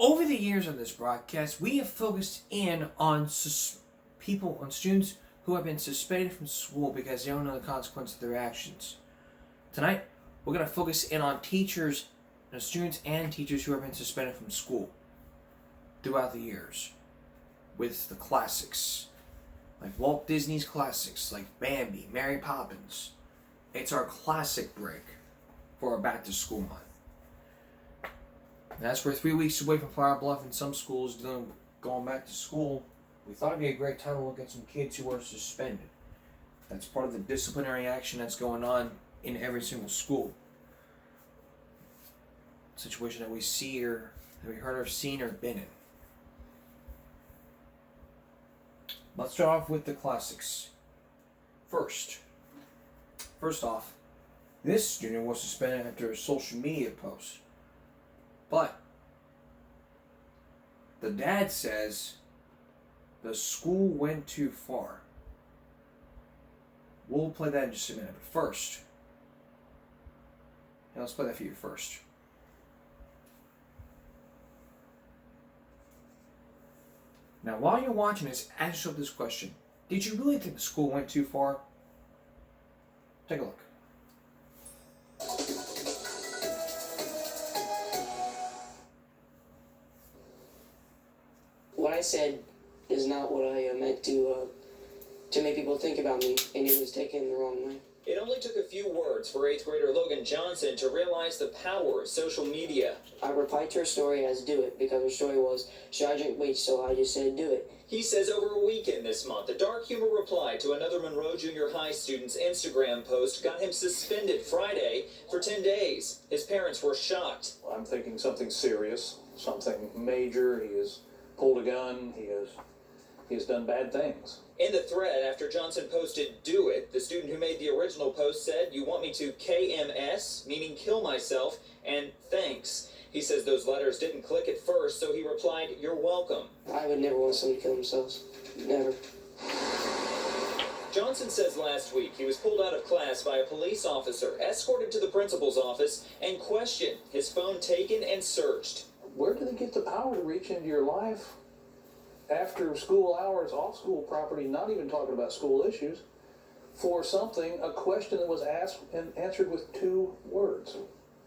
Over the years on this broadcast, we have focused in on students who have been suspended from school because they don't know the consequence of their actions. Tonight, we're going to focus in on students and teachers who have been suspended from school throughout the years with the classics, like Walt Disney's classics, like Bambi, Mary Poppins. It's our classic break for our back to school month. And as we're 3 weeks away from Flower Bluff and some schools going back to school, we thought it'd be a great time to look at some kids who are suspended. That's part of the disciplinary action that's going on in every single school. Situation that we see or that we heard or seen or been in. Let's start off with the classics. First off, this student was suspended after a social media post. But the dad says the school went too far. We'll play that in just a minute, but first, let's play that for you first. Now, while you're watching this, ask yourself this question. Did you really think the school went too far? Take a look. What I said is not what I meant to make people think about me, and it was taken the wrong way. It only took a few words for 8th grader Logan Johnson to realize the power of social media. I replied to her story as do it, because her story was, should I drink bleach? So I just said do it. He says over a weekend this month, a dark humor reply to another Monroe Junior High student's Instagram post got him suspended Friday for 10 days. His parents were shocked. I'm thinking something serious, something major. He has pulled a gun. He has done bad things. In the thread, after Johnson posted "do it," the student who made the original post said, "You want me to KMS, meaning kill myself, and thanks." He says those letters didn't click at first, so he replied, "You're welcome." I would never want someone to kill themselves. Never. Johnson says last week he was pulled out of class by a police officer, escorted to the principal's office, and questioned, his phone taken and searched. Where do they get the power to reach into your life after school hours, off school property, not even talking about school issues, for a question that was asked and answered with 2 words?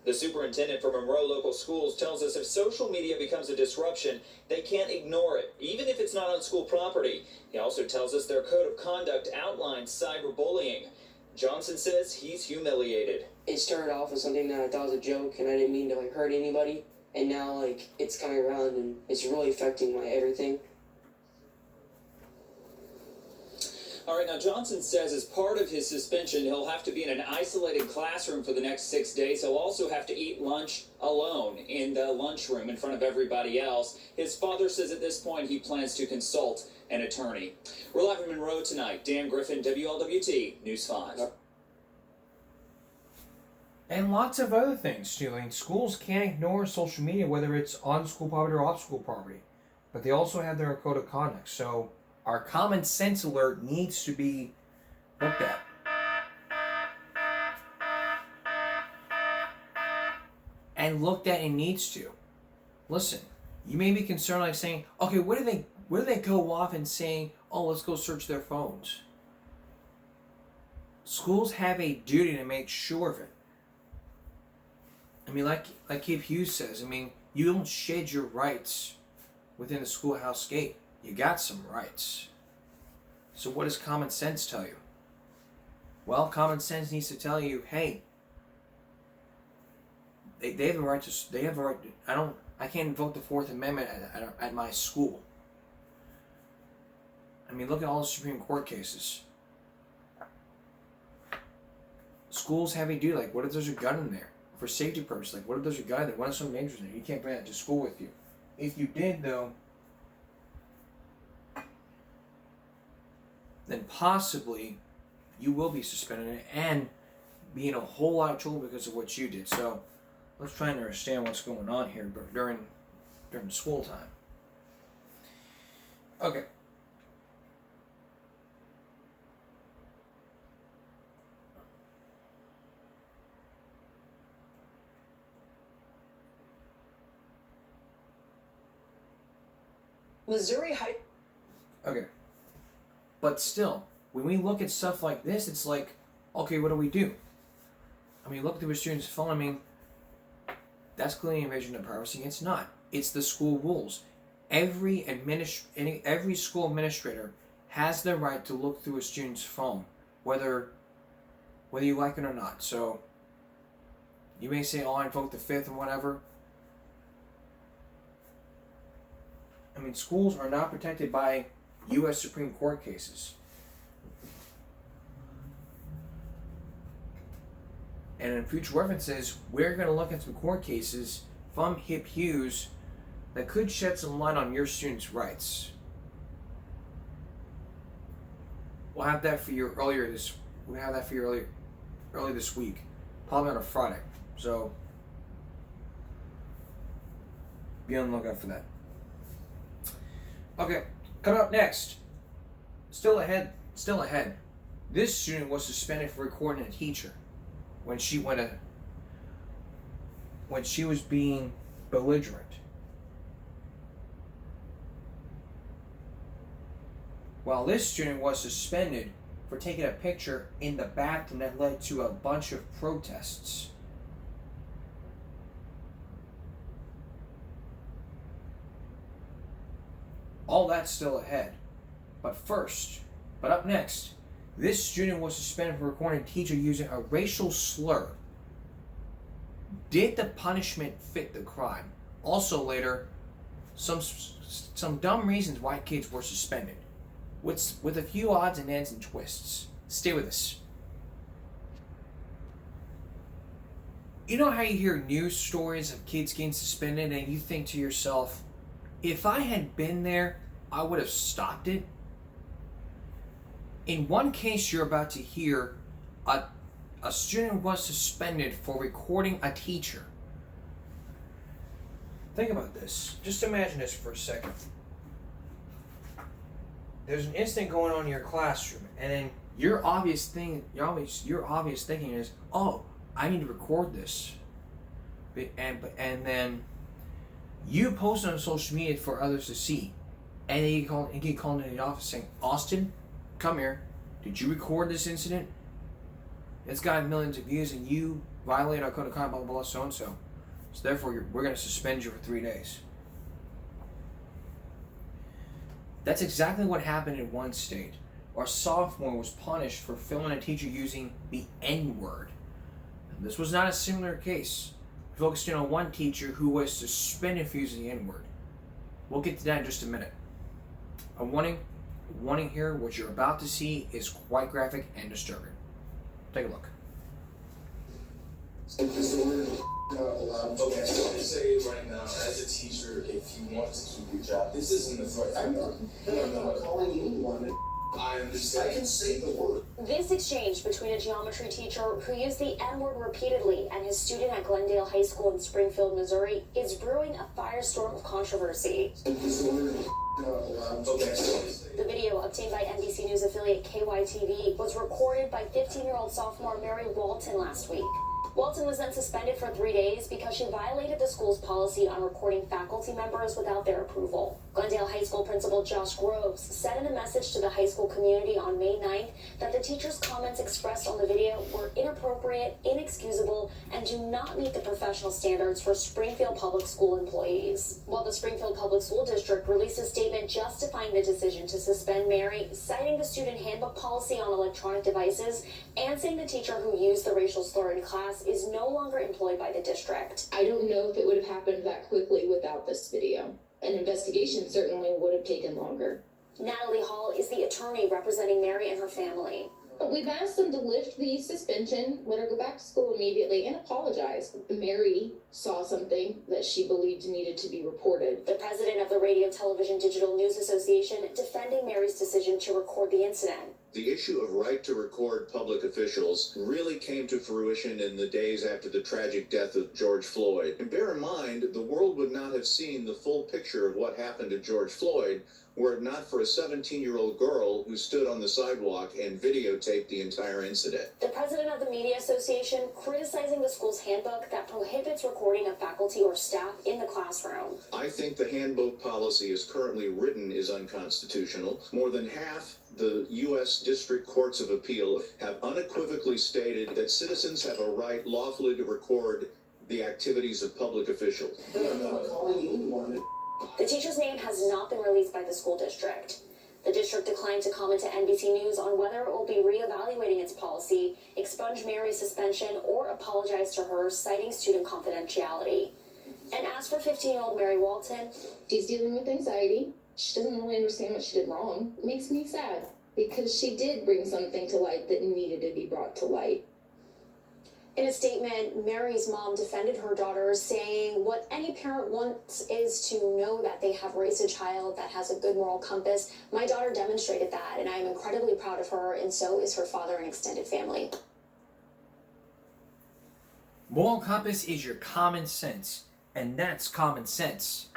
The superintendent for Monroe Local Schools tells us if social media becomes a disruption, they can't ignore it, even if it's not on school property. He also tells us their code of conduct outlines cyberbullying. Johnson says he's humiliated. It started off as something that I thought was a joke, and I didn't mean to hurt anybody. And now it's coming around, and it's really affecting my everything. All right, now Johnson says as part of his suspension, he'll have to be in an isolated classroom for the next 6 days. He'll also have to eat lunch alone in the lunchroom in front of everybody else. His father says at this point he plans to consult an attorney. We're live in Monroe tonight. Dan Griffin, WLWT, News 5. And lots of other things too. Schools can't ignore social media, whether it's on school property or off school property. But they also have their code of conduct. So our common sense alert needs to be looked at. And looked at and needs to. Listen, you may be concerned saying, okay, where do they go off and saying, oh, let's go search their phones? Schools have a duty to make sure of it. Like Cape Hughes says, you don't shed your rights within the schoolhouse gate. You got some rights. So what does common sense tell you? Well, common sense needs to tell you, hey, they have a right to. I can't invoke the Fourth Amendment at my school. Look at all the Supreme Court cases. Schools have a duty. What if there's a gun in there? For safety purposes, what if there's a guy that wants some dangerous in there? You can't bring that to school with you. If you did, though, then possibly you will be suspended and be in a whole lot of trouble because of what you did. So let's try and understand what's going on here during school time. Okay. Missouri High. Okay. But still, when we look at stuff like this, it's like, okay, what do we do? I mean, look through a student's phone. I mean, that's clearly invasion of privacy. It's not. It's the school rules. Every school administrator has the right to look through a student's phone, whether you like it or not. So you may say, "Oh, I invoked the Fifth and whatever." I mean, schools are not protected by U.S. Supreme Court cases. And in future references, we're going to look at some court cases from Hip Hughes that could shed some light on your students' rights. We'll have that for you early this week, probably on a Friday. So be on the lookout for that. Okay, coming up next. Still ahead. This student was suspended for recording a teacher when she was being belligerent. While this student was suspended for taking a picture in the bathroom that led to a bunch of protests. All that's still ahead. But up next, this student was suspended for recording a teacher using a racial slur. Did the punishment fit the crime? Also later, some dumb reasons why kids were suspended, with a few odds and ends and twists. Stay with us. You know how you hear news stories of kids getting suspended and you think to yourself, if I had been there, I would have stopped it? In one case you're about to hear, a student was suspended for recording a teacher. Think about this. Just imagine this for a second. There's an incident going on in your classroom, and then your obvious thinking is, oh, I need to record this. And then you post it on social media for others to see. And then you get called into the office saying, Austin, come here. Did you record this incident? It's got millions of views and you violated our code of conduct, blah, blah, blah, so-and-so. So therefore, we're going to suspend you for 3 days. That's exactly what happened in one state. Our sophomore was punished for filming a teacher using the N-word. This was not a similar case. We focused in on one teacher who was suspended for using the N-word. We'll get to that in just a minute. A warning here, what you're about to see is quite graphic and disturbing. Take a look. Okay, so I'm going to say right now, as a teacher, if you want to keep your job, this isn't a threat. I'm not calling anyone. I understand. I can say the word. This exchange between a geometry teacher who used the N-word repeatedly and his student at Glendale High School in Springfield, Missouri, is brewing a firestorm of controversy. The video, obtained by NBC News affiliate KYTV, was recorded by 15-year-old sophomore Mary Walton last week. Walton was then suspended for 3 days because she violated the school's policy on recording faculty members without their approval. Glendale High School principal Josh Groves said in a message to the high school community on May 9th that the teacher's comments expressed on the video were inappropriate, inexcusable, and do not meet the professional standards for Springfield Public School employees. While the Springfield Public School District released a statement justifying the decision to suspend Mary, citing the student handbook policy on electronic devices, and saying the teacher who used the racial slur in class is no longer employed by the district. I don't know if it would have happened that quickly without this video. An investigation certainly would have taken longer. Natalie Hall is the attorney representing Mary and her family. We've asked them to lift the suspension, let her go back to school immediately, and apologize. Mary saw something that she believed needed to be reported. The president of the Radio Television Digital News Association defending Mary's decision to record the incident. The issue of right to record public officials really came to fruition in the days after the tragic death of George Floyd. And bear in mind, the world would not have seen the full picture of what happened to George Floyd were it not for a 17-year-old girl who stood on the sidewalk and videotaped the entire incident. The president of the Media Association criticizing the school's handbook that prohibits recording of faculty or staff in the classroom. I I think the handbook policy as currently written is unconstitutional. More than half the U.S. District Courts of Appeal have unequivocally stated that citizens have a right lawfully to record the activities of public officials. I'm not calling anyone. The teacher's name has not been released by the school district. The district declined to comment to NBC News on whether it will be reevaluating its policy, expunge Mary's suspension, or apologize to her, citing student confidentiality. And as for 15-year-old Mary Walton, She's dealing with anxiety. She doesn't really understand what she did wrong. It makes me sad because she did bring something to light that needed to be brought to light. in a statement, Mary's mom defended her daughter, saying what any parent wants is to know that they have raised a child that has a good moral compass. My daughter demonstrated that, and I am incredibly proud of her, and so is her father and extended family. Moral compass is your common sense, and that's common sense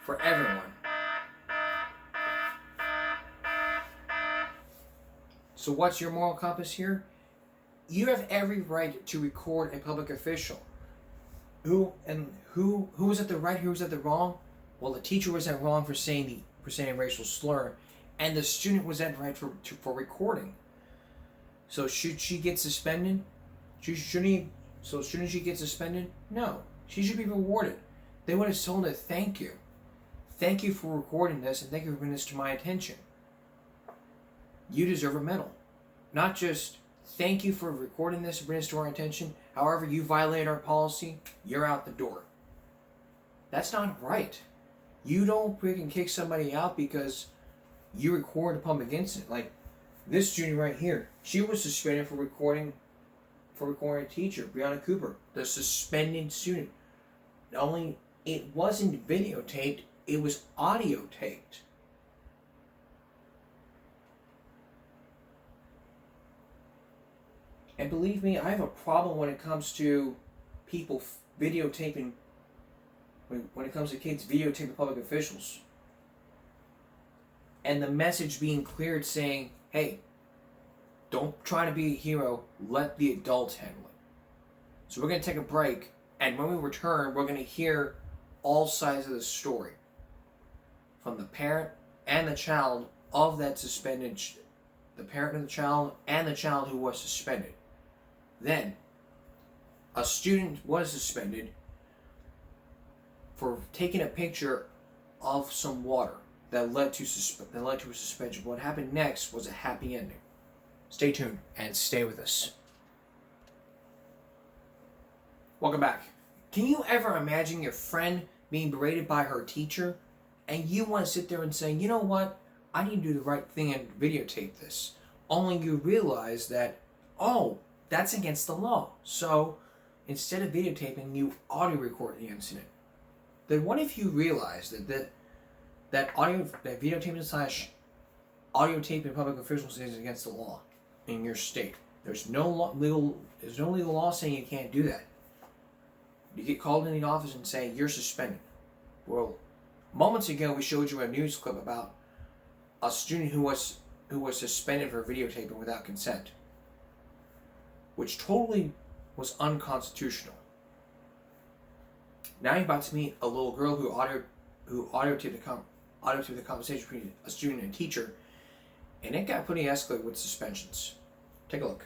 for everyone. So what's your moral compass here? You have every right to record a public official. Who was at the right, who was at the wrong? Well, the teacher was at wrong for saying a racial slur, and the student was at right for recording. So should she get suspended? Shouldn't she get suspended? No. She should be rewarded. They would have told her, thank you. Thank you for recording this, and thank you for bringing this to my attention. You deserve a medal. Not just, thank you for recording this and bringing this to our attention. However, you violated our policy, you're out the door. That's not right. You don't freaking kick somebody out because you record a public incident. Like this student right here, she was suspended for recording a teacher, Brianna Cooper, the suspended student. Not only it wasn't videotaped, it was audio taped. And believe me, I have a problem when it comes to people videotaping, when it comes to kids videotaping public officials. And the message being cleared saying, hey, don't try to be a hero, let the adults handle it. So we're going to take a break, and when we return, we're going to hear all sides of the story. From the parent and the child of that suspended, the parent of the child and the child who was suspended. Then, a student was suspended for taking a picture of some water that led to a suspension. What happened next was a happy ending. Stay tuned and stay with us. Welcome back. Can you ever imagine your friend being berated by her teacher and you want to sit there and say, you know what, I need to do the right thing and videotape this. Only you realize that, oh, that's against the law. So instead of videotaping, you audio record the incident. Then what if you realize that videotaping / audio taping public officials is against the law in your state? There's no legal law saying you can't do that. You get called in the office and say you're suspended. Well, moments ago we showed you a news clip about a student who was suspended for videotaping without consent, which totally was unconstitutional. Now you're about to meet a little girl who audio taped the conversation between a student and a teacher, and it got pretty escalated with suspensions. Take a look.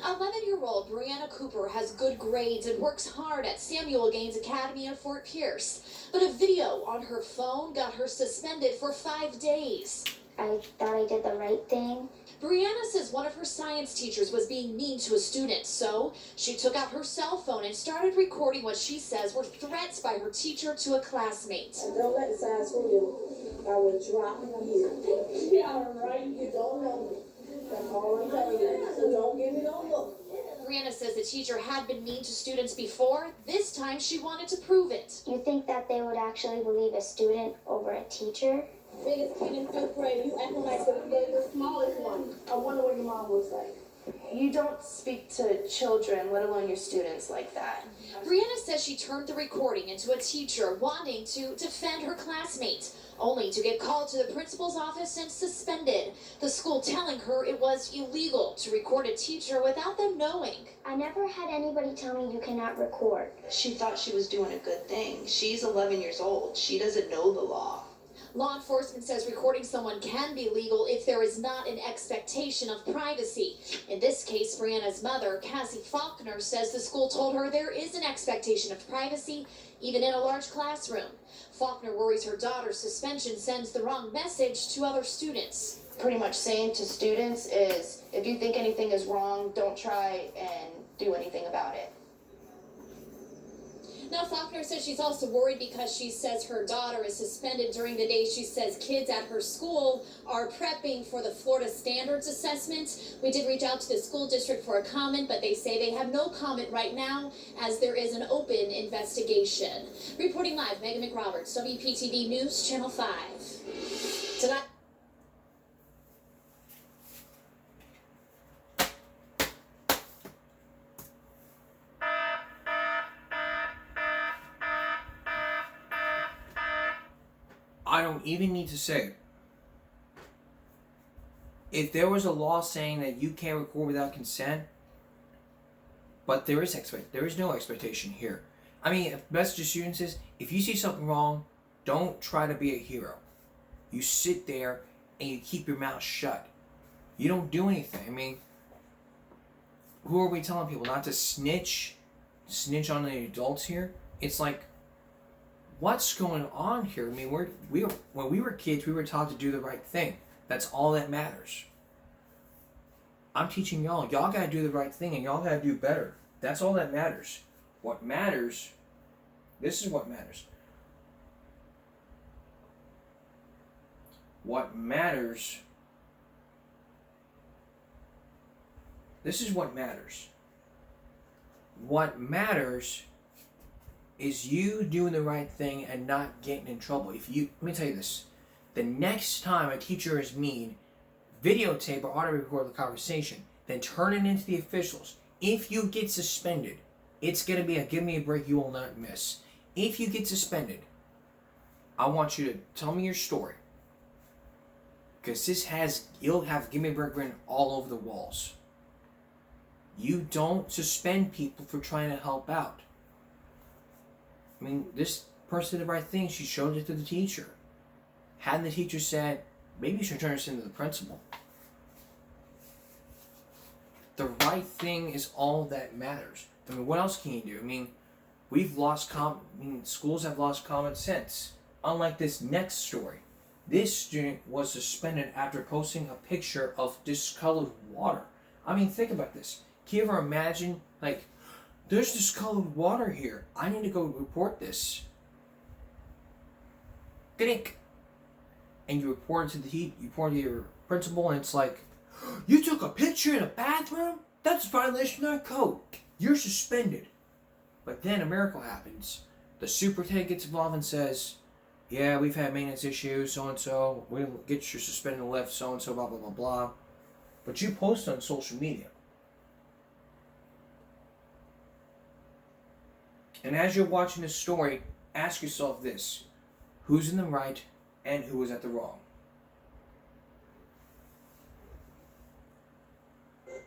11-year-old Brianna Cooper has good grades and works hard at Samuel Gaines Academy in Fort Pierce. But a video on her phone got her suspended for 5 days. I thought I did the right thing. Brianna says one of her science teachers was being mean to a student, so she took out her cell phone and started recording what she says were threats by her teacher to a classmate. Don't let the size fool you. I will drop you here. Yeah, right. You don't know me. That's all I'm telling you. So don't give me no look. Brianna says the teacher had been mean to students before. This time she wanted to prove it. You think that they would actually believe a student over a teacher? Biggest kid in 5th grade, you acting like the smallest one. I wonder what your mom would say. You don't speak to children, let alone your students, like that. Brianna says she turned the recording into a teacher wanting to defend her classmate, only to get called to the principal's office and suspended. The school telling her it was illegal to record a teacher without them knowing. I never had anybody tell me you cannot record. She thought she was doing a good thing. She's 11 years old. She doesn't know the law. Law enforcement says recording someone can be legal if there is not an expectation of privacy. In this case, Brianna's mother, Cassie Faulkner, says the school told her there is an expectation of privacy, even in a large classroom. Faulkner worries her daughter's suspension sends the wrong message to other students. Pretty much saying to students is, if you think anything is wrong, don't try and do anything about it. Now, Faulkner says she's also worried because she says her daughter is suspended during the day. She says kids at her school are prepping for the Florida Standards Assessment. We did reach out to the school district for a comment, but they say they have no comment right now as there is an open investigation. Reporting live, Megan McRoberts, WPTV News, Channel 5. Tonight. I don't even need to say it. If there was a law saying that you can't record without consent, but there is no expectation here. I mean, message to students is, if you see something wrong, don't try to be a hero. You sit there and you keep your mouth shut. You don't do anything. I mean, who are we telling people not to snitch on the adults here? It's like, what's going on here? I mean, when we were kids, we were taught to do the right thing. That's all that matters. I'm teaching y'all gotta do the right thing and y'all gotta do better. That's all that matters. What matters, this is what matters. What matters, this is what matters. What matters is you doing the right thing and not getting in trouble. Let me tell you this. The next time a teacher is mean, videotape or audio record the conversation, then turn it into the officials. If you get suspended, it's going to be a give me a break you will not miss. If you get suspended, I want you to tell me your story. Because you'll have give me a break written all over the walls. You don't suspend people for trying to help out. I mean, this person did the right thing. She showed it to the teacher. Hadn't the teacher said, maybe you should turn this into the principal. The right thing is all that matters. I mean, what else can you do? I mean, schools have lost common sense. Unlike this next story. This student was suspended after posting a picture of discolored water. I mean, think about this. Can you ever imagine, like, there's discolored water here. I need to go report this. Click. And you report it to your principal, and it's like, you took a picture in a bathroom? That's a violation of our code. You're suspended. But then a miracle happens. The superintendent gets involved and says, yeah, we've had maintenance issues, so-and-so. We'll get your suspended left, so-and-so, blah, blah, blah, blah. But you post on social media. And as you're watching this story, ask yourself this. Who's in the right and who is at the wrong?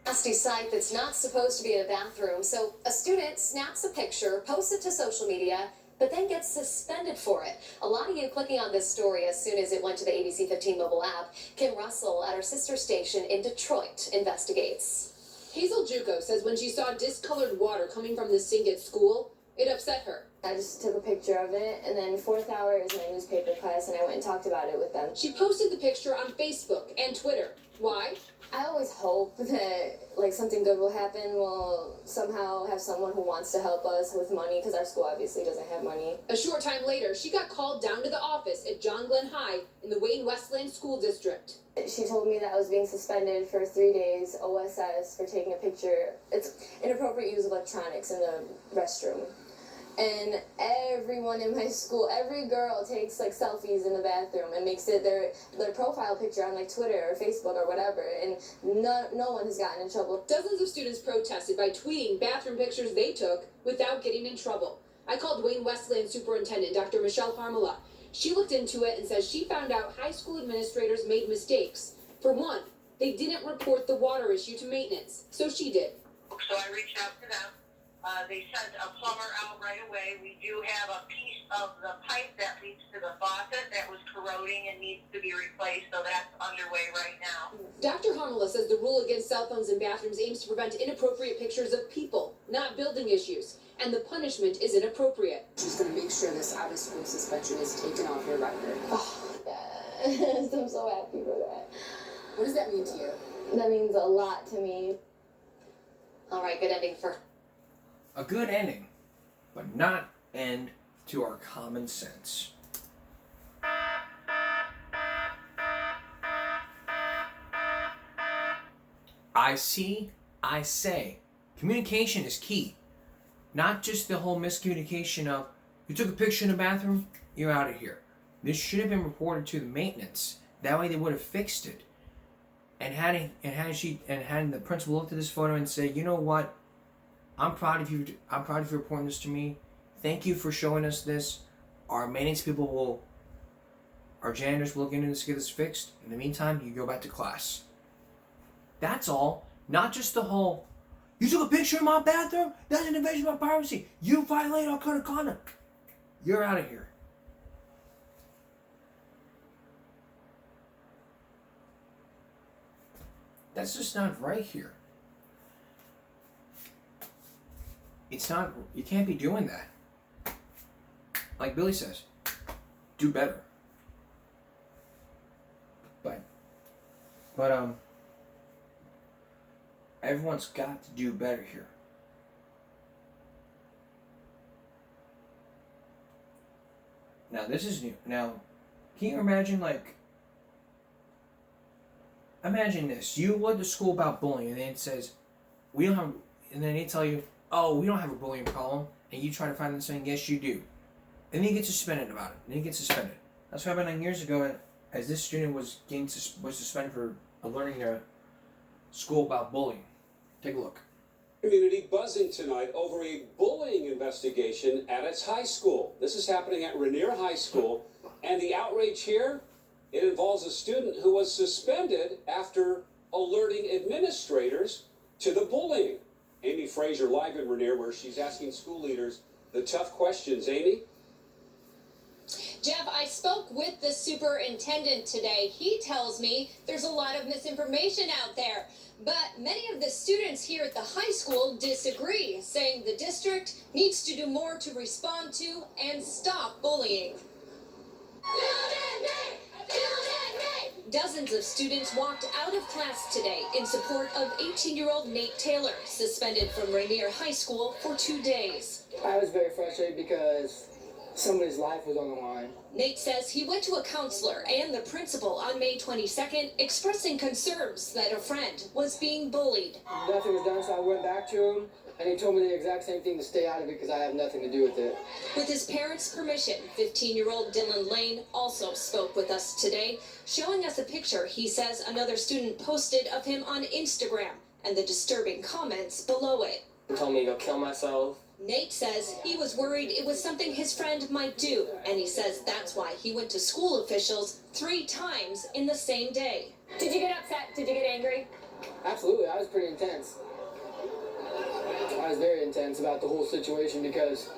Nasty site that's not supposed to be in a bathroom, so a student snaps a picture, posts it to social media, but then gets suspended for it. A lot of you clicking on this story as soon as it went to the ABC 15 mobile app. Kim Russell at our sister station in Detroit investigates. Hazel Juco says when she saw discolored water coming from the sink at school, it upset her. I just took a picture of it, and then fourth hour is my newspaper class, and I went and talked about it with them. She posted the picture on Facebook and Twitter. Why? I always hope that, like, something good will happen. We'll somehow have someone who wants to help us with money, because our school obviously doesn't have money. A short time later, she got called down to the office at John Glenn High in the Wayne Westland School District. She told me that I was being suspended for 3 days, OSS, for taking a picture. It's inappropriate use of electronics in the restroom. And everyone in my school, every girl takes like selfies in the bathroom and makes it their profile picture on like Twitter or Facebook or whatever, and no one has gotten in trouble. Dozens of students protested by tweeting bathroom pictures they took without getting in trouble. I called Wayne Westland Superintendent Dr. Michelle Harmala. She looked into it and says she found out high school administrators made mistakes. For one, they didn't report the water issue to maintenance, so she did. So I reached out to them. They sent a plumber out right away. We do have a piece of the pipe that leads to the faucet that was corroding and needs to be replaced, so that's underway right now. Dr. Harmala says the rule against cell phones in bathrooms aims to prevent inappropriate pictures of people, not building issues, and the punishment is inappropriate. She's going to make sure this out-of-school suspension is taken off your record. Oh, yes, I'm so happy for that. What does that mean to you? That means a lot to me. All right, good ending for... A good ending, but not end to our common sense. I see, I say. Communication is key. Not just the whole miscommunication of, you took a picture in the bathroom, you're out of here. This should have been reported to the maintenance. That way they would have fixed it. And had the principal looked at this photo and say, you know what? I'm proud of you. I'm proud of you reporting this to me. Thank you for showing us this. Our maintenance people our janitors will look into this to get this fixed. In the meantime, you go back to class. That's all. Not just the whole, you took a picture in my bathroom? That's an invasion of my privacy. You violate our code of conduct. You're out of here. That's just not right here. It's not, you can't be doing that. Like Billy says, do better. But everyone's got to do better here. Now this is new. Now, can you imagine, like, imagine this. You went to school about bullying and then it says, we don't have, and then they tell you, oh, we don't have a bullying problem, and you try to find them saying, yes, you do. And then you get suspended about it. Then you get suspended. That's what happened 9 years ago, as this student was suspended for alerting their school about bullying. Take a look. Community buzzing tonight over a bullying investigation at its high school. This is happening at Rainier High School, and the outrage here, it involves a student who was suspended after alerting administrators to the bullying. Amy Frazier live in Rainier, where she's asking school leaders the tough questions. Amy? Jeff, I spoke with the superintendent today. He tells me there's a lot of misinformation out there. But many of the students here at the high school disagree, saying the district needs to do more to respond to and stop bullying. Dozens of students walked out of class today in support of 18-year-old Nate Taylor, suspended from Rainier High School for 2 days. I was very frustrated because somebody's life was on the line. Nate says he went to a counselor and the principal on May 22nd, expressing concerns that a friend was being bullied. Nothing was done, so I went back to him, and he told me the exact same thing, to stay out of it because I have nothing to do with it. With his parents' permission, 15-year-old Dylan Lane also spoke with us today, showing us a picture he says another student posted of him on Instagram and the disturbing comments below it. He told me to go kill myself. Nate says he was worried it was something his friend might do, and he says that's why he went to school officials 3 times in the same day. Did you get upset? Did you get angry? Absolutely, I was pretty intense. I was very intense about the whole situation because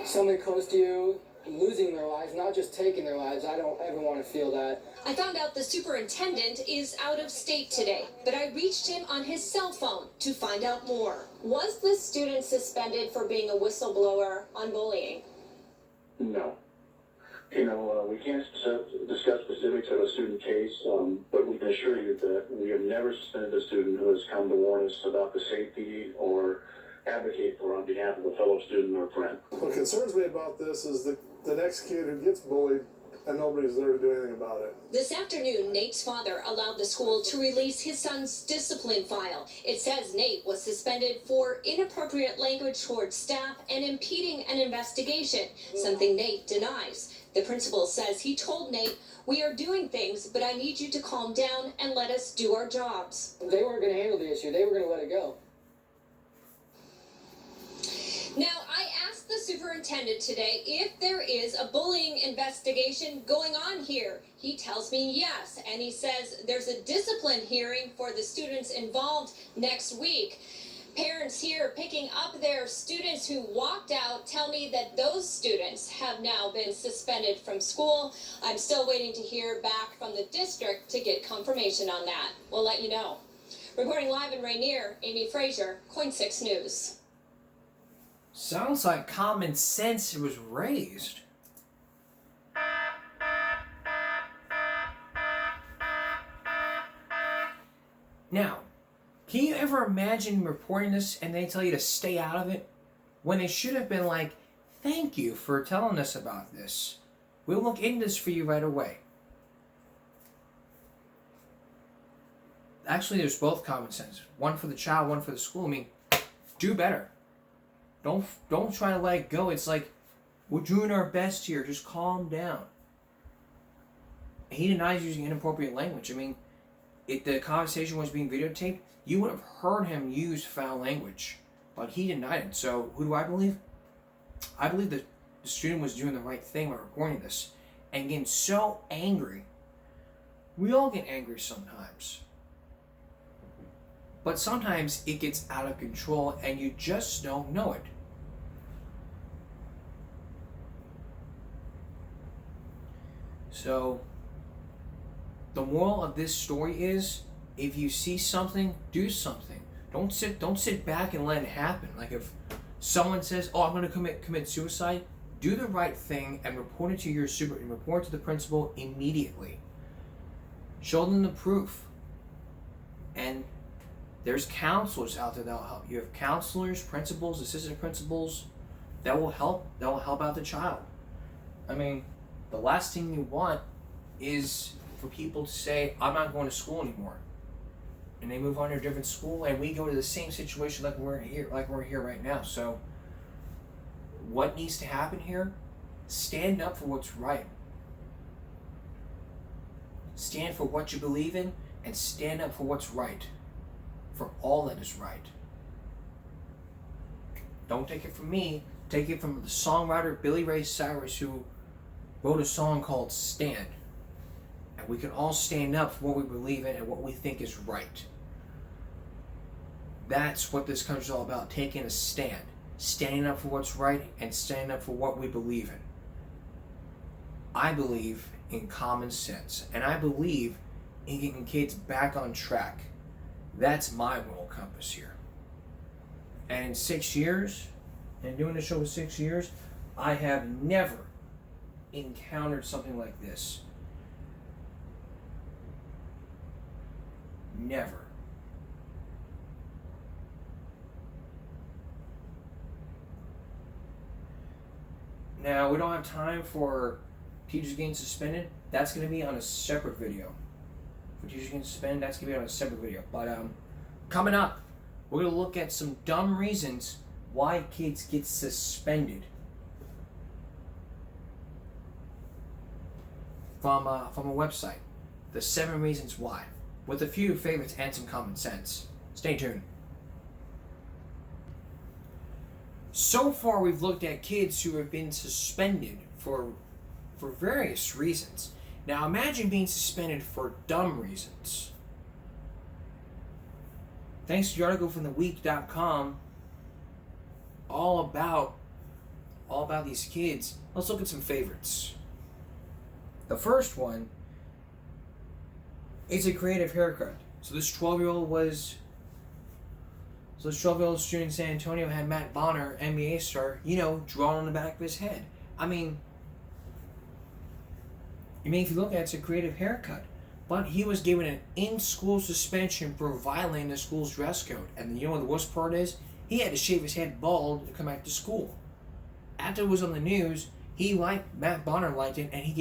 somebody close to you losing their lives, not just taking their lives, I don't ever want to feel that. I found out the superintendent is out of state today, but I reached him on his cell phone to find out more. Was this student suspended for being a whistleblower on bullying? No. We can't discuss specifics of a student case, but we can assure you that we have never suspended a student who has come to warn us about the safety or advocate for on behalf of a fellow student or friend. What concerns me about this is that the next kid who gets bullied and nobody's there to do anything about it. This afternoon, Nate's father allowed the school to release his son's discipline file. It says Nate was suspended for inappropriate language towards staff and impeding an investigation, something Nate denies. The principal says he told Nate, "We are doing things, but I need you to calm down and let us do our jobs." They weren't going to handle the issue. They were going to let it go. Now, I asked the superintendent today if there is a bullying investigation going on here. He tells me yes, and he says there's a discipline hearing for the students involved next week. Parents here picking up their students who walked out tell me that those students have now been suspended from school. I'm still waiting to hear back from the district to get confirmation on that. We'll let you know. Reporting live in Rainier, Amy Frazier, Coin 6 News. Sounds like common sense was raised. Now, can you ever imagine reporting this and they tell you to stay out of it? When they should have been like, thank you for telling us about this. We'll look into this for you right away. Actually, there's both common sense. One for the child, one for the school. I mean, do better. Don't try to let it go. It's like, we're doing our best here. Just calm down. He denies using inappropriate language. I mean, if the conversation was being videotaped, you would have heard him use foul language. But he denied it. So, who do I believe? I believe that the student was doing the right thing by reporting this. And getting so angry. We all get angry sometimes. But sometimes it gets out of control and you just don't know it. So, the moral of this story is, if you see something, do something. Don't sit back and let it happen. Like if someone says, "Oh, I'm going to commit suicide," do the right thing and report it to your report to the principal immediately. Show them the proof. And there's counselors out there that will help. You have counselors, principals, assistant principals that will help out the child. I mean, the last thing you want is for people to say, "I'm not going to school anymore," and they move on to a different school, and we go to the same situation like we're here right now. So, what needs to happen here? Stand up for what's right. Stand for what you believe in, and stand up for what's right. For all that is right. Don't take it from me. Take it from the songwriter Billy Ray Cyrus, who wrote a song called Stand. And we can all stand up for what we believe in and what we think is right. That's what this country's all about, taking a stand. Standing up for what's right and standing up for what we believe in. I believe in common sense. And I believe in getting kids back on track. That's my moral compass here. And in 6 years, and doing the show for 6 years, I have never encountered something like this. Never. Now, we don't have time for teachers getting suspended. That's going to be on a separate video. For teachers getting suspended, that's going to be on a separate video. But coming up, we're going to look at some dumb reasons why kids get suspended from a website. The 7 reasons why, with a few favorites and some common sense. Stay tuned. So far, we've looked at kids who have been suspended for various reasons. Now, imagine being suspended for dumb reasons. Thanks to the article from theweek.com, all about these kids. Let's look at some favorites. The first one is a creative haircut. So this 12-year-old student in San Antonio had Matt Bonner, NBA star, drawn on the back of his head. I mean, if you look at it, it's a creative haircut. But he was given an in-school suspension for violating the school's dress code. And you know what the worst part is? He had to shave his head bald to come back to school. After it was on the news, Matt Bonner liked it, and he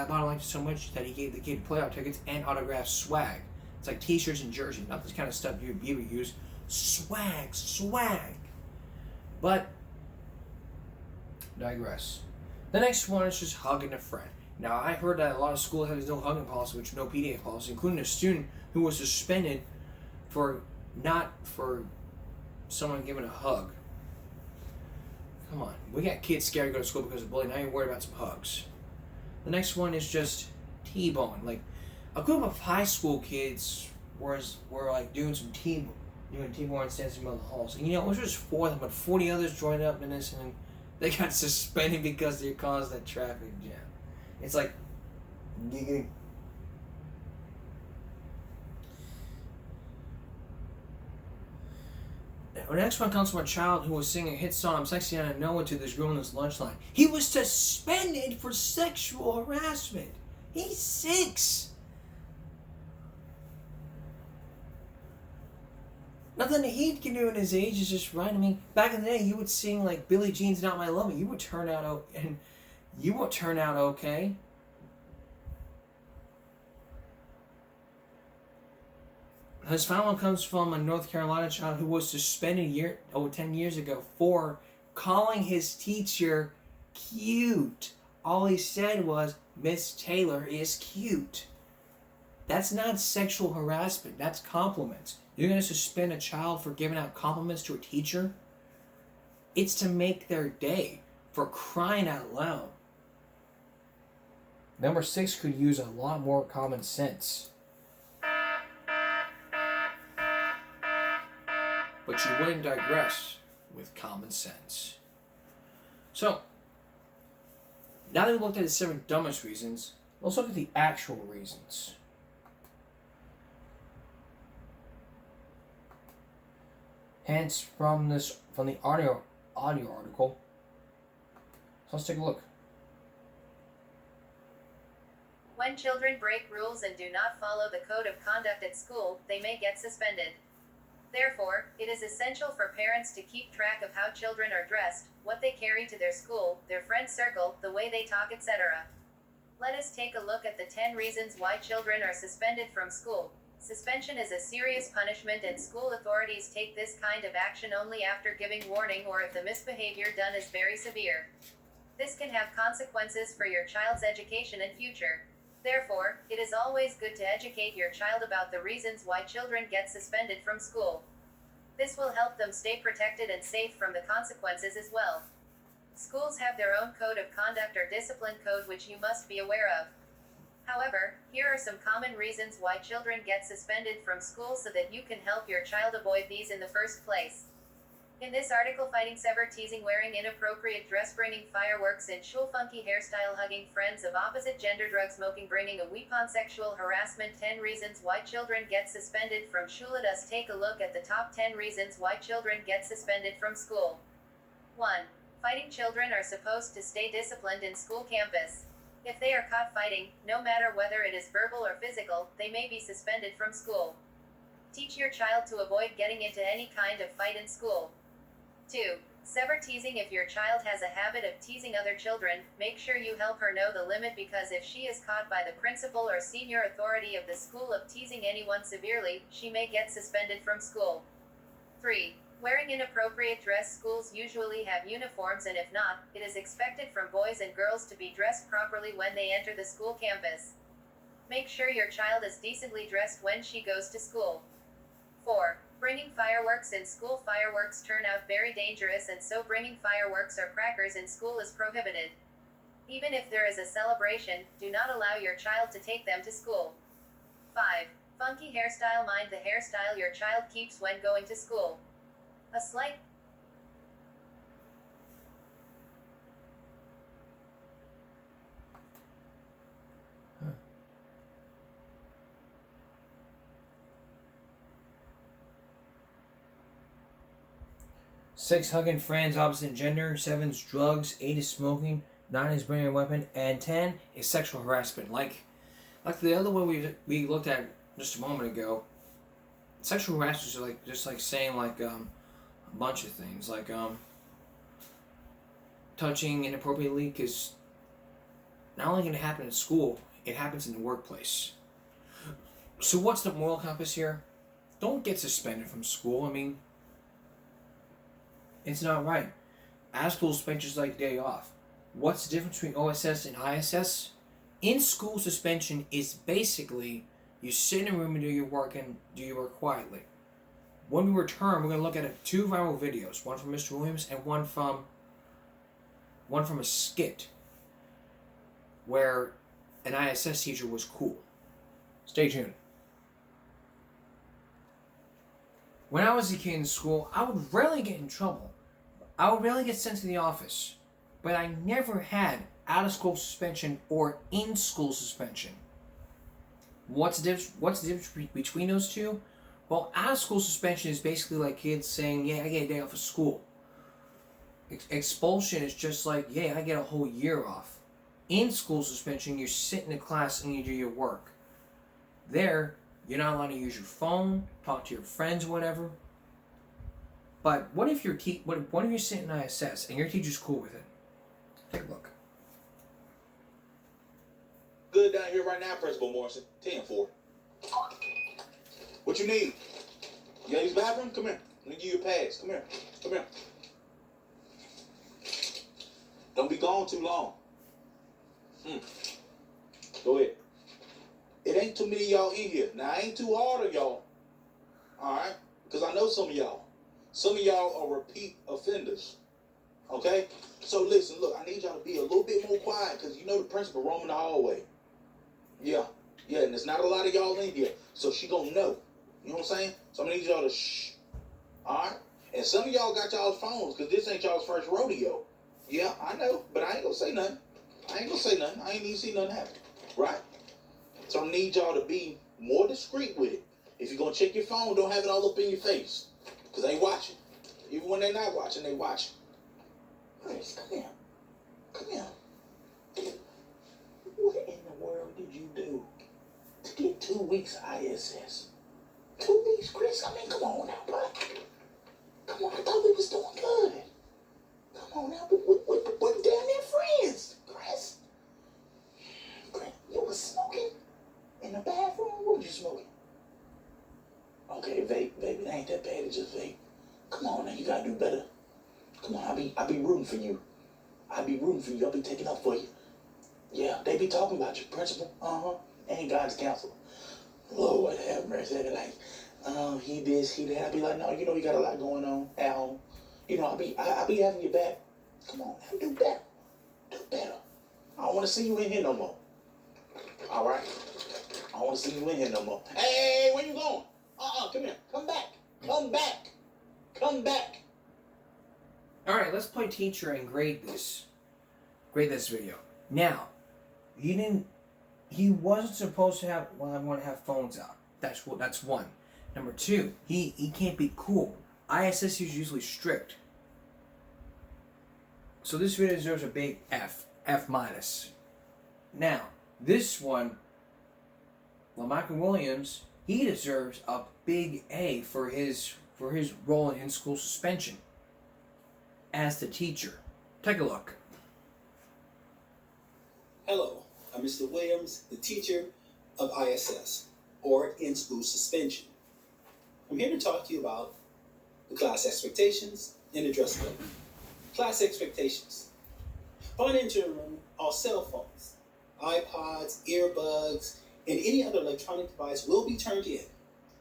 bottom line so much that he gave the kid playoff tickets and autographed swag. It's like t-shirts and jerseys, not this kind of stuff you would use. Swag. But, digress. The next one is just hugging a friend. Now, I heard that a lot of schools have no hugging policy, which no PDA policy, including a student who was suspended for someone giving a hug. Come on, we got kids scared to go to school because of bullying. Now you're worried about some hugs. The next one is just T-bone. Like, a group of high school kids were like doing T-bone and dancing around the halls. And it was just 4 of them, but 40 others joined up in this, and they got suspended because they caused that traffic jam. It's like, giggling. The next one comes from a child who was singing a hit song, I'm Sexy and I Know It, to this girl in this lunch line. He was suspended for sexual harassment. He's 6. Nothing he can do in his age is just right. I mean, back in the day, you would sing like Billie Jean's Not My Lover. You would turn out okay. His final one comes from a North Carolina child who was suspended 10 years ago for calling his teacher cute. All he said was, Miss Taylor is cute. That's not sexual harassment. That's compliments. You're going to suspend a child for giving out compliments to a teacher? It's to make their day, for crying out loud. Number 6 could use a lot more common sense. But you wouldn't digress with common sense. So, now that we've looked at the 7 dumbest reasons, let's look at the actual reasons. Hence, from the audio article. So let's take a look. When children break rules and do not follow the code of conduct at school, they may get suspended. Therefore, it is essential for parents to keep track of how children are dressed, what they carry to their school, their friend circle, the way they talk, etc. Let us take a look at the 10 reasons why children are suspended from school. Suspension is a serious punishment, and school authorities take this kind of action only after giving warning or if the misbehavior done is very severe. This can have consequences for your child's education and future. Therefore, it is always good to educate your child about the reasons why children get suspended from school. This will help them stay protected and safe from the consequences as well. Schools have their own code of conduct or discipline code which you must be aware of. However, here are some common reasons why children get suspended from school so that you can help your child avoid these in the first place. In this article, fighting, sever, teasing, wearing inappropriate dress, bringing fireworks in school, funky hairstyle, hugging friends of opposite gender, drug smoking, bringing a weapon, sexual harassment, 10 reasons why children get suspended from school. Let us take a look at the top 10 reasons why children get suspended from school. 1. Fighting. Children are supposed to stay disciplined in school campus. If they are caught fighting, no matter whether it is verbal or physical, they may be suspended from school. Teach your child to avoid getting into any kind of fight in school. 2. Sever teasing. If your child has a habit of teasing other children, make sure you help her know the limit, because if she is caught by the principal or senior authority of the school of teasing anyone severely, she may get suspended from school. 3. Wearing inappropriate dress. Schools usually have uniforms, and if not, it is expected from boys and girls to be dressed properly when they enter the school campus. Make sure your child is decently dressed when she goes to school. 4. Bringing fireworks in school. Fireworks turn out very dangerous, and so bringing fireworks or crackers in school is prohibited. Even if there is a celebration, do not allow your child to take them to school. 5. Funky hairstyle. Mind the hairstyle your child keeps when going to school. A slight Six, hugging friends opposite gender. 7 is drugs. 8 is smoking. 9 is bringing a weapon. And 10 is sexual harassment. Like the other one we looked at just a moment ago. Sexual harassment is just like saying a bunch of things, like touching inappropriately, because not only can it happen in school, it happens in the workplace. So what's the moral compass here? Don't get suspended from school. I mean, it's not right. Out-of-school suspension is like a day off. What's the difference between OSS and ISS? In-school suspension is basically you sit in a room and do your work quietly. When we return, we're going to look at two viral videos, one from Mr. Williams and one from a skit where an ISS teacher was cool. Stay tuned. When I was a kid in school, I would rarely get in trouble. I would rarely get sent to the office. But I never had out-of-school suspension or in-school suspension. What's the difference between those two? Well, out-of-school suspension is basically like kids saying, yeah, I get a day off of school. Expulsion is just like, yeah, I get a whole year off. In-school suspension, you sit in a class and you do your work. There, you're not allowed to use your phone, talk to your friends, whatever. But what if you're sitting in ISS and your teacher's cool with it? Take a look. Good down here right now, Principal Morrison. 10-4. What you need? You gotta use the bathroom? Come here. Let me give you a pass. Come here. Come here. Don't be gone too long. Go ahead. It ain't too many of y'all in here. Now, I ain't too hard on y'all. Alright? Because I know some of y'all. Some of y'all are repeat offenders. Okay? So listen, look, I need y'all to be a little bit more quiet because you know the principal roaming the hallway. Yeah, and there's not a lot of y'all in here, so she gonna know. You know what I'm saying? So I'm gonna need y'all to shh. Alright? And some of y'all got y'all's phones because this ain't y'all's first rodeo. Yeah, I know, but I ain't gonna say nothing. I ain't even see nothing happen. Right? So I need y'all to be more discreet with it. If you're gonna check your phone, don't have it all up in your face. Because they watching. Even when they're not watching, they watching. Chris, come here. Come here. What in the world did you do to get 2 weeks ISS? 2 weeks, Chris? I mean, come on now, bro. Come on, I thought we was doing good. Come on now, we're damn near friends, Chris. Chris, you was smoking in the bathroom? What was you smoking? Okay, vape, baby, it ain't that bad, it's just vape. Come on now, you gotta do better. Come on, I'll be rooting for you. I'll be taking up for you. Yeah, they be talking about you, principal. And God's counsel. Lord have mercy. They be like, he this, he that. I be like, no, you know you got a lot going on at home. You know, I be having your back. Come on, now, do better. Do better. I don't want to see you in here no more. All right? I don't want to see you in here no more. Hey, where you going? Come here. Come back. Come back. Come back. Alright, let's play teacher and grade this video. Now, he wasn't supposed to have everyone have phones out. That's one. Number two, he can't be cool. ISS is usually strict. So this video deserves a big F minus. Now, this one, Michael Williams, he deserves a big A for his role in school suspension as the teacher. Take a look. Hello, I'm Mr. Williams, the teacher of ISS, or in-school suspension. I'm here to talk to you about the class expectations and the dress code. Class expectations. Upon entering the room, all cell phones, iPods, earbuds, and any other electronic device will be turned in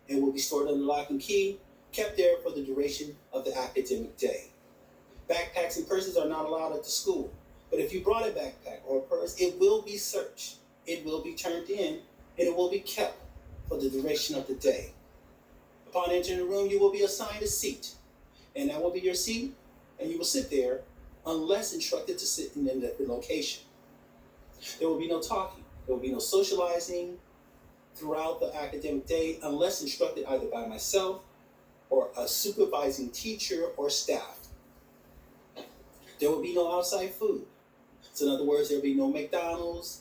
and will be stored under lock and key, kept there for the duration of the academic day. Backpacks and purses are not allowed at the school, but if you brought a backpack or a purse, it will be searched, it will be turned in, and it will be kept for the duration of the day. Upon entering the room, you will be assigned a seat, and that will be your seat, and you will sit there unless instructed to sit in a different location. There will be no talking, there will be no socializing throughout the academic day unless instructed either by myself or a supervising teacher or staff. There will be no outside food. So in other words, there will be no McDonald's,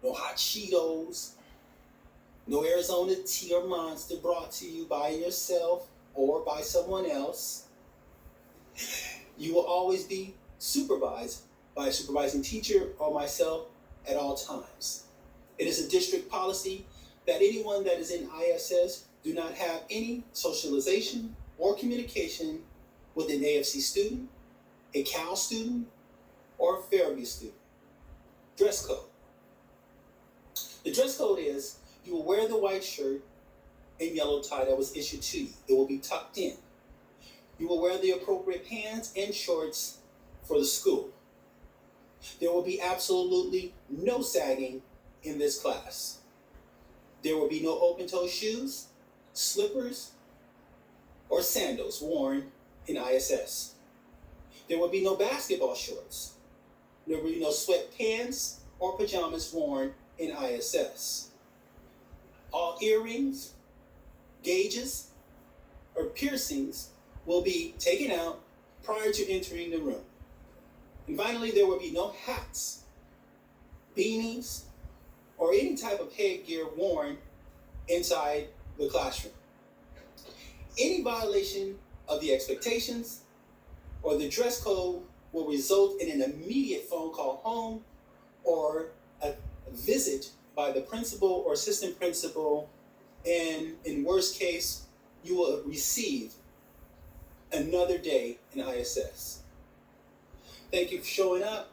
no hot Cheetos, no Arizona tea or Monster brought to you by yourself or by someone else. You will always be supervised by a supervising teacher or myself at all times. It is a district policy that anyone that is in ISS do not have any socialization or communication with an AFC student, a Cal student, or a Fairview student. Dress code. The dress code is you will wear the white shirt and yellow tie that was issued to you. It will be tucked in. You will wear the appropriate pants and shorts for the school. There will be absolutely no sagging in this class. There will be no open-toe shoes, slippers, or sandals worn in ISS. There will be no basketball shorts. There will be no sweatpants or pajamas worn in ISS. All earrings, gauges, or piercings will be taken out prior to entering the room. And finally, there will be no hats, beanies, or any type of headgear worn inside the classroom. Any violation of the expectations or the dress code will result in an immediate phone call home or a visit by the principal or assistant principal, and in worst case, you will receive another day in ISS. Thank you for showing up.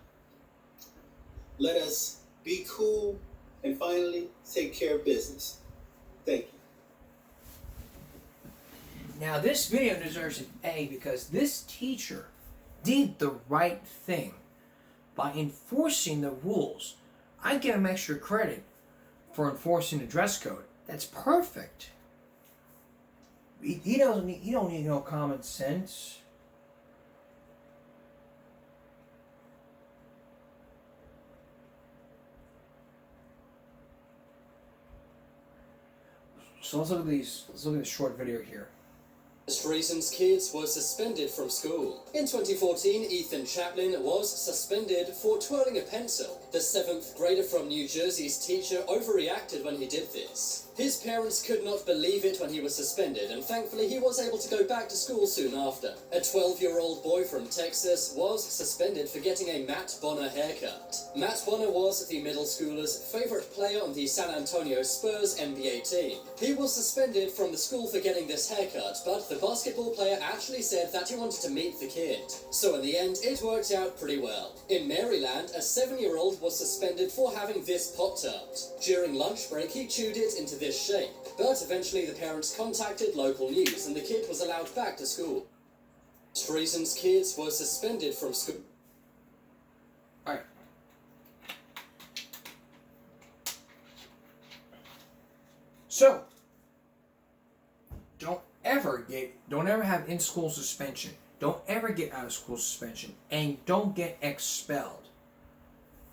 Let us be cool and finally take care of business. Thank you. Now this video deserves an A because this teacher did the right thing by enforcing the rules. I give him extra credit for enforcing the dress code. That's perfect. He don't need no common sense. So let's look at these. Let's look at this short video here. Reasons kids were suspended from school. In 2014, Ethan Chaplin was suspended for twirling a pencil. The 7th grader from New Jersey's teacher overreacted when he did this. His parents could not believe it when he was suspended, and thankfully he was able to go back to school soon after. A 12-year-old boy from Texas was suspended for getting a Matt Bonner haircut. Matt Bonner was the middle schooler's favorite player on the San Antonio Spurs NBA team. He was suspended from the school for getting this haircut, but the basketball player actually said that he wanted to meet the kid. So in the end, it worked out pretty well. In Maryland, a 7-year-old was suspended for having this Pop-Tart. During lunch break, he chewed it into this shape. But eventually the parents contacted local news and the kid was allowed back to school. Reasons kids were suspended from school. Alright. So, don't ever have in-school suspension. Don't ever get out-of-school suspension. And don't get expelled.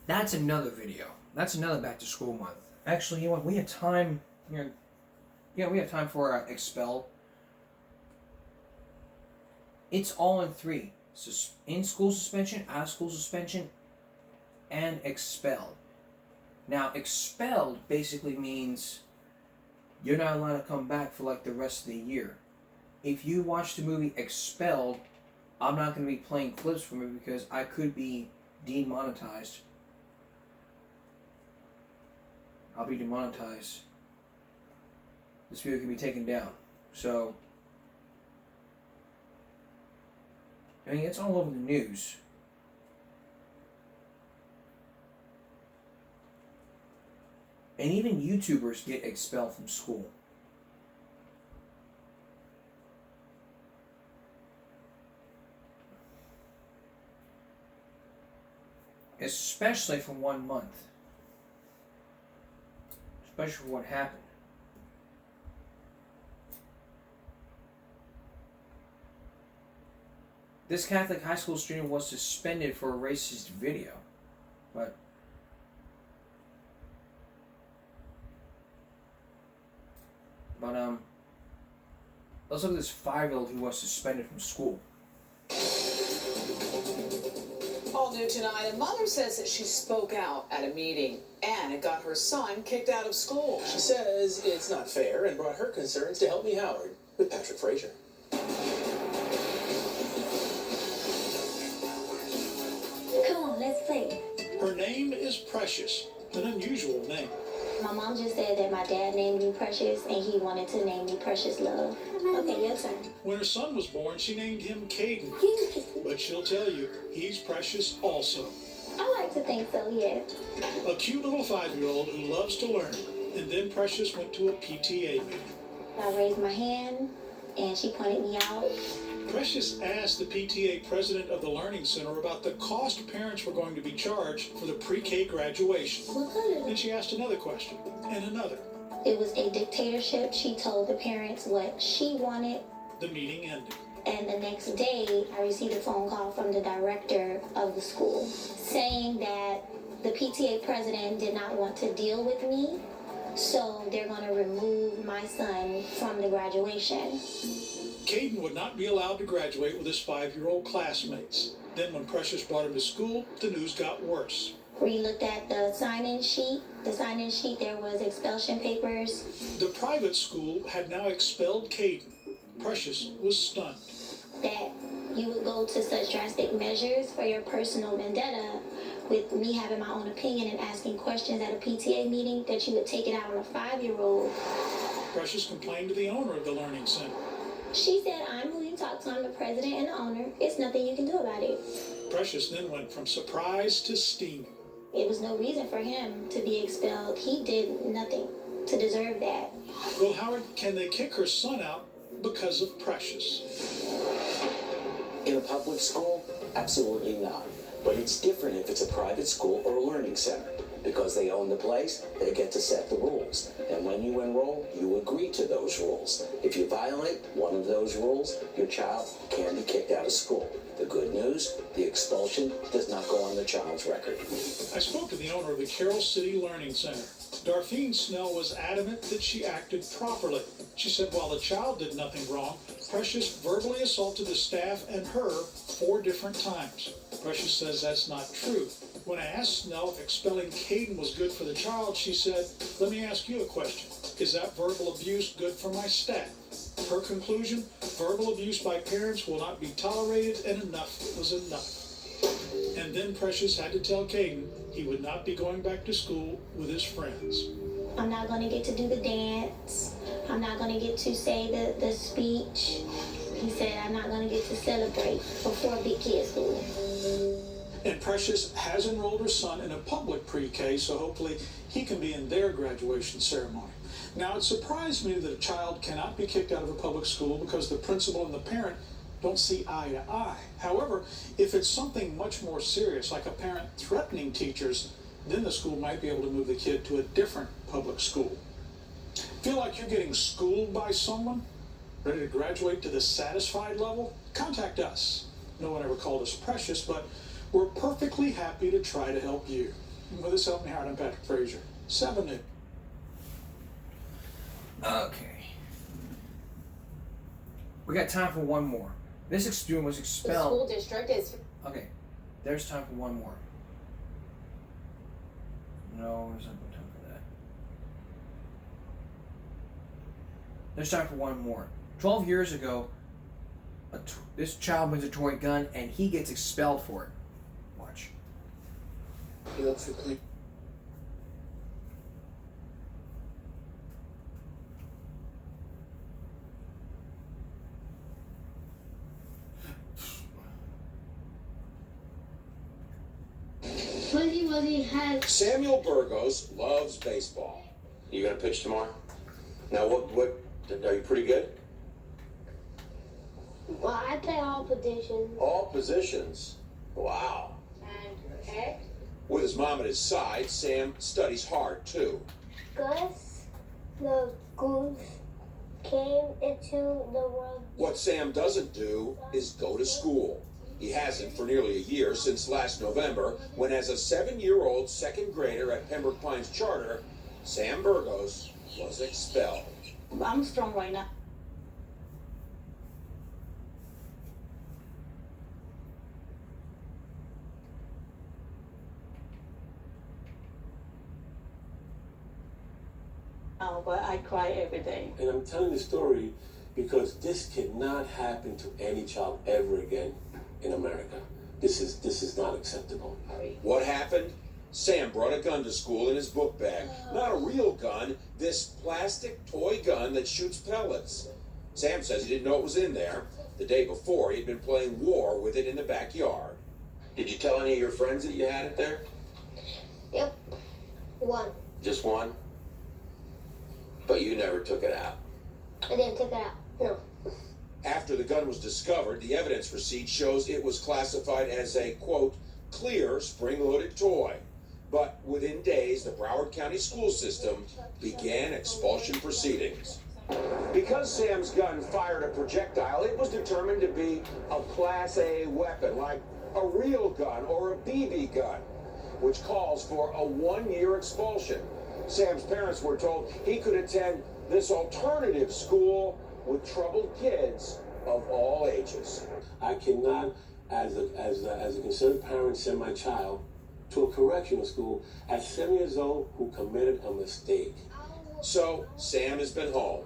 That's another video. That's another back-to-school month. Actually, you know what? We have time. Yeah, we have time for Expelled. It's all in 3. In-school suspension, out-of-school suspension, and expelled. Now, expelled basically means you're not allowed to come back for like the rest of the year. If you watch the movie Expelled, I'm not going to be playing clips from it because I could be demonetized. I'll be demonetized. This video can be taken down. So, I mean, it's all over the news. And even YouTubers get expelled from school. Especially for 1 month. Especially for what happened. This Catholic high school student was suspended for a racist video. But let's look at this 5-year-old who was suspended from school. All new tonight, a mother says that she spoke out at a meeting and it got her son kicked out of school. She says it's not fair and brought her concerns to Help Me Howard with Patrick Frazier. Come on, let's play. Her name name is Precious, an unusual name. My mom just said that my dad named me Precious and he wanted to name me Precious Love. Okay, your turn. When her son was born, she named him Caden. But she'll tell you, he's precious also. I like to think so, yeah. A cute little 5-year-old who loves to learn. And then Precious went to a PTA meeting. I raised my hand and she pointed me out. Precious asked the PTA president of the Learning Center about the cost parents were going to be charged for the pre-K graduation. Then she asked another question, and another. It was a dictatorship. She told the parents what she wanted. The meeting ended. And the next day, I received a phone call from the director of the school saying that the PTA president did not want to deal with me, so they're going to remove my son from the graduation. Caden would not be allowed to graduate with his 5-year-old classmates. Then when Precious brought him to school, the news got worse. We looked at the sign-in sheet. The sign-in sheet, there was expulsion papers. The private school had now expelled Caden. Precious was stunned. That you would go to such drastic measures for your personal vendetta with me having my own opinion and asking questions at a PTA meeting, that you would take it out on a 5-year-old. Precious complained to the owner of the Learning Center. She said, I'm who you talk to. I'm the president and the owner. It's nothing you can do about it. Precious then went from surprise to steaming. It was no reason for him to be expelled. He did nothing to deserve that. Well, Howard, can they kick her son out because of Precious? In a public school? Absolutely not. But it's different if it's a private school or a learning center. Because they own the place, they get to set the rules. And when you enroll, you agree to those rules. If you violate one of those rules, your child can be kicked out of school. The good news, the expulsion does not go on the child's record. I spoke to the owner of the Carroll City Learning Center. Darphine Snell was adamant that she acted properly. She said while the child did nothing wrong, Precious verbally assaulted the staff and her 4 different times. Precious says that's not true. When I asked Snell if expelling Caden was good for the child, she said, let me ask you a question. Is that verbal abuse good for my staff? Her conclusion, verbal abuse by parents will not be tolerated, and enough was enough. And then Precious had to tell Caden he would not be going back to school with his friends. I'm not going to get to do the dance. I'm not going to get to say the speech. He said I'm not going to get to celebrate before big kids school. And Precious has enrolled her son in a public pre-K, so hopefully he can be in their graduation ceremony. Now, it surprised me that a child cannot be kicked out of a public school because the principal and the parent don't see eye to eye. However, if it's something much more serious, like a parent threatening teachers, then the school might be able to move the kid to a different public school. Feel like you're getting schooled by someone? Ready to graduate to the satisfied level? Contact us. No one ever called us Precious, but we're perfectly happy to try to help you. With this Help Me Howard, I'm Patrick Frazier, 7 News. Okay. We got time for one more. This student was The expelled. school district is. Okay. There's time for one more. No, there's not time for that. There's time for one more. 12 years ago, this child brings a toy gun and he gets expelled for it. Watch. He looks for clean. Samuel Burgos loves baseball. You gonna pitch tomorrow? Now, what? Are you pretty good? Well, I play all positions. All positions. Wow. Okay. With his mom at his side, Sam studies hard too. Gus, the goose, came into the world. What Sam doesn't do is go to school. He hasn't for nearly a year, since last November, when as a 7-year-old second grader at Pembroke Pines Charter, Sam Burgos was expelled. I'm strong right now. Oh, but I cry every day. And I'm telling the story because this cannot happen to any child ever again in America. This is not acceptable. What happened? Sam brought a gun to school in his book bag. Not a real gun, this plastic toy gun that shoots pellets. Sam says he didn't know it was in there. The day before, he'd been playing war with it in the backyard. Did you tell any of your friends that you had it there? Yep. One. Just one? But you never took it out. I didn't take it out. No. After the gun was discovered, the evidence receipt shows it was classified as a, quote, clear spring-loaded toy. But within days, the Broward County school system began expulsion proceedings. Because Sam's gun fired a projectile, it was determined to be a Class A weapon, like a real gun or a BB gun, which calls for a 1-year expulsion. Sam's parents were told he could attend this alternative school with troubled kids of all ages. I cannot, as a concerned parent, send my child to a correctional school at 7 years old who committed a mistake. So Sam has been home.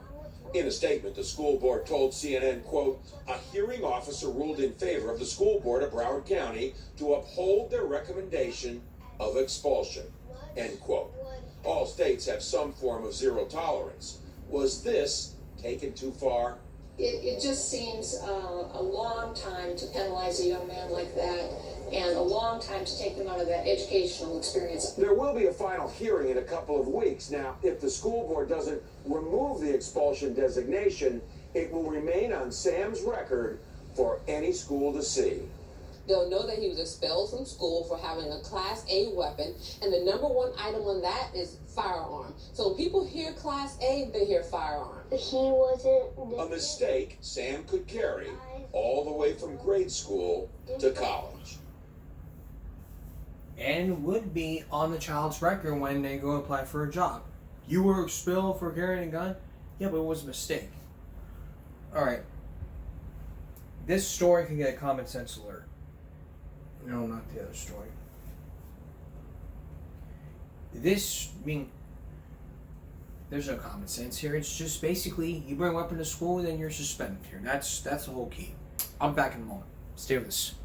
In a statement, the school board told CNN, quote, a hearing officer ruled in favor of the school board of Broward County to uphold their recommendation of expulsion, end quote. All states have some form of zero tolerance. Was this taken too far? It just seems a long time to penalize a young man like that, and a long time to take them out of that educational experience. There will be a final hearing in a couple of weeks. Now, if the school board doesn't remove the expulsion designation, it will remain on Sam's record for any school to see. They'll know that he was expelled from school for having a Class A weapon, and the number one item on that is firearm. So when people hear Class A, they hear firearm. He wasn't... A mistake Sam could carry all the way from grade school to college. And would be on the child's record when they go apply for a job. You were expelled for carrying a gun? Yeah, but it was a mistake. Alright. This story can get a common sense alert. No, not the other story. There's no common sense here. It's just basically, you bring a weapon to school, then you're suspended here. That's the whole key. I'm back in a moment. Stay with us.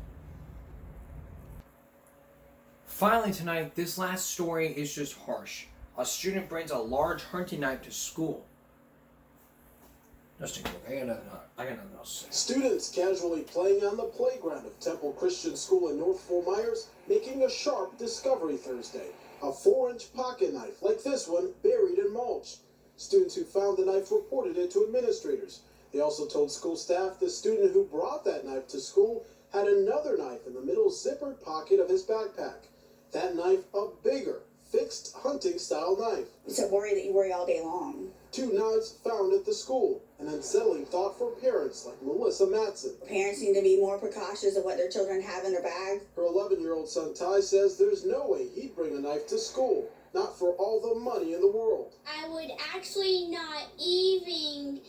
Finally tonight, this last story is just harsh. A student brings a large hunting knife to school. Just take a look. I got nothing else to say. Students casually playing on the playground of Temple Christian School in North Fort Myers, making a sharp discovery Thursday. A 4-inch pocket knife, like this one, buried in mulch. Students who found the knife reported it to administrators. They also told school staff the student who brought that knife to school had another knife in the middle zippered pocket of his backpack. That knife, a bigger, fixed hunting-style knife. It's a worry that you worry all day long. 2 knives found at the school. An unsettling thought for parents like Melissa Matson. Parents need to be more precautious of what their children have in their bag. Her 11-year-old son Ty says there's no way he'd bring a knife to school. Not for all the money in the world. I would actually not, even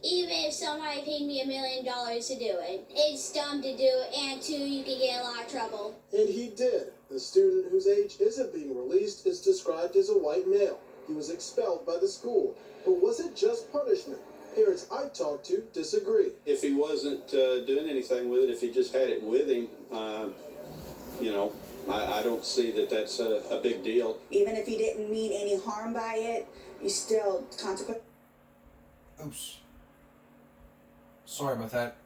if somebody paid me $1 million to do it. It's dumb to do, and 2, you could get in a lot of trouble. And he did. The student whose age isn't being released is described as a white male. He was expelled by the school. But was it just punishment? Parents I talked to disagree. If he wasn't doing anything with it, if he just had it with him, I don't see that that's a big deal. Even if you didn't mean any harm by it, you still consequently. Oops. Sorry about that.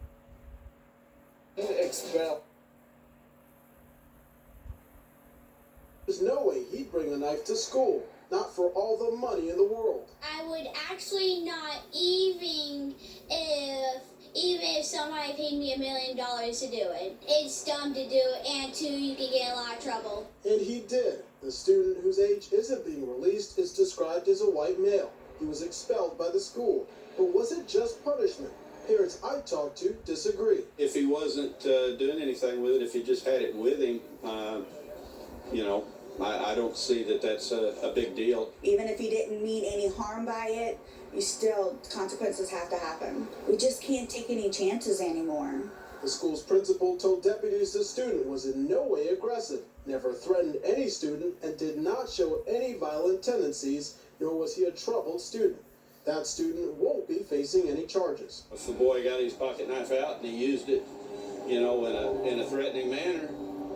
Expelled. There's no way he'd bring a knife to school. Not for all the money in the world. I would actually not, even if somebody paid me $1 million to do it. It's dumb to do, and 2, you could get in a lot of trouble. And he did. The student whose age isn't being released is described as a white male. He was expelled by the school. But was it just punishment? Parents I talked to disagree. If he wasn't doing anything with it, if he just had it with him, I don't see that that's a big deal. Even if you didn't mean any harm by it, you still, consequences have to happen. We just can't take any chances anymore. The school's principal told deputies the student was in no way aggressive, never threatened any student, and did not show any violent tendencies, nor was he a troubled student. That student won't be facing any charges. If the boy got his pocket knife out and he used it, in a threatening manner,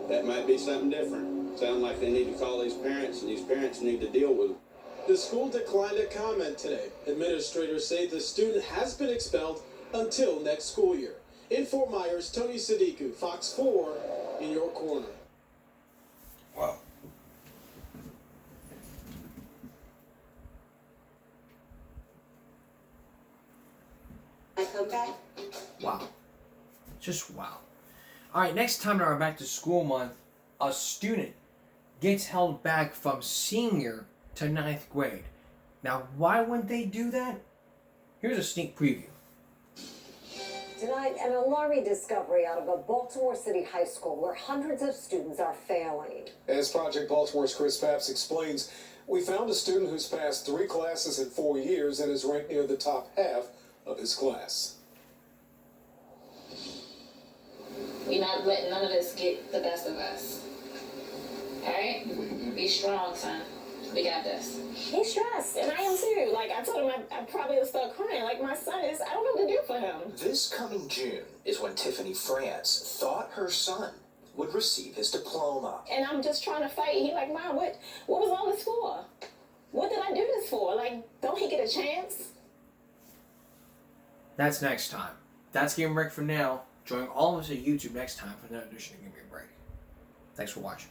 that might be something different. Sound like they need to call these parents, and these parents need to deal with them. The school declined to comment today. Administrators say the student has been expelled until next school year. In Fort Myers, Tony Sadiku, Fox 4, in your corner. Wow. I come back. Wow. Just wow. Alright, next time in our Back to School month, a student gets held back from senior to 9th grade. Now, why wouldn't they do that? Here's a sneak preview. Tonight, an alarming discovery out of a Baltimore City high school where hundreds of students are failing. As Project Baltimore's Chris Papps explains, we found a student who's passed 3 classes in 4 years and is ranked near the top half of his class. We're not letting none of this get the best of us. Alright? Be strong, son. We got this. He's stressed, and I am too. Like, I told him I probably would start crying. Like, my son is, I don't know what to do for him. This coming June is when Tiffany France thought her son would receive his diploma. And I'm just trying to fight. He like, Mom, what was all this for? What did I do this for? Like, don't he get a chance? That's next time. That's Give Me a Break for now. Join all of us at YouTube next time for another edition of Give Me a Break. Thanks for watching.